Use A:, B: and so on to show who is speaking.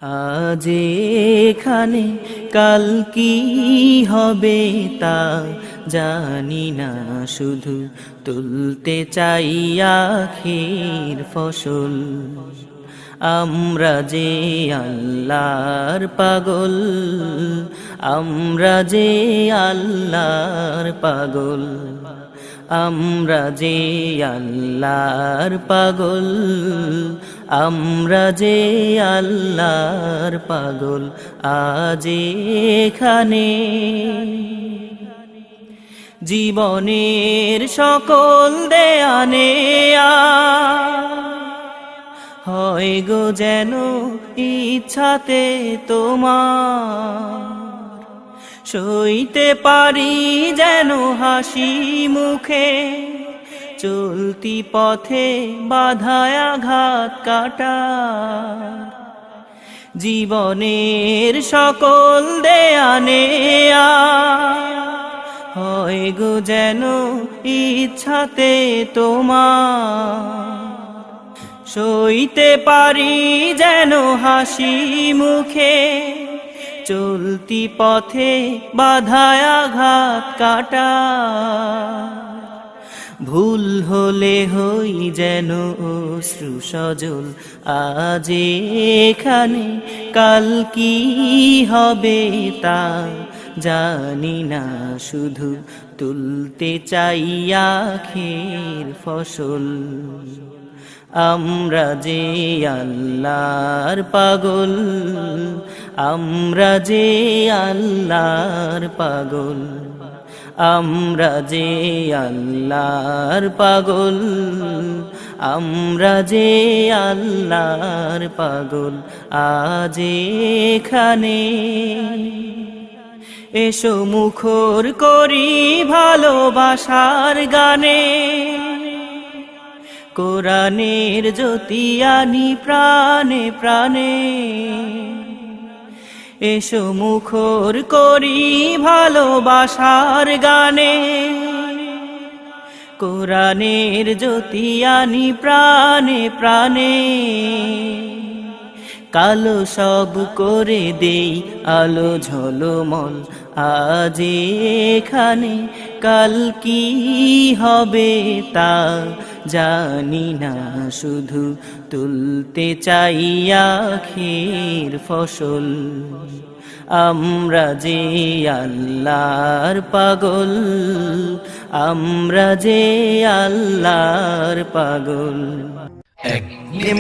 A: আজ এখানে কাল কি হবে তা জানি না, শুধু তুলতে চাই আখের ফসল। আমরা যে আল্লাহর পাগল, আমরা যে আল্লাহর পাগল, আমরা যে আল্লাহর পাগল, আমরা যে আল্লাহর পাগল। আজ এখানে জীবনের সকল দেয়ানে হয় গো যেন ইচ্ছাতে তোমার, সইতে পারি যেন হাসি মুখে, চলতি পথে বাধায় আঘাত কাটা। জীবনের সকল দেয়ানে হয় গো যেন ইচ্ছাতে তোমার, সইতে পারি যেন হাসি মুখে, চলতি পথে বাধায় আঘাত কাটা। ভুল হলে হই যেন অশ্রু সজল, আজ এখানে কাল কি হবে তা জানি না, শুধু তুলতে চাই আখের ফসল। আমরা যে আল্লাহর পাগল, আমরা যে আল্লাহর পাগল, আমরা যে আল্লাহর পাগল, আমরা যে আল্লাহর পাগল। আজ এখানে এসো মুখর করি ভালোবাসার গানে, কোরআনের জ্যোতি আনি প্রাণে প্রাণে। এসো মুখর করি ভালোবাসার গানে, কোরআনের জ্যোতি আনি প্রাণে প্রাণে। কালো সব করে দেই আলো ঝলমল, আজ এখানে কাল কি হবে তা জানি না, শুধু তুলতে চাই আখের ফসল। আমরা যে আল্লাহর পাগল, আমরা যে আল্লাহর পাগল।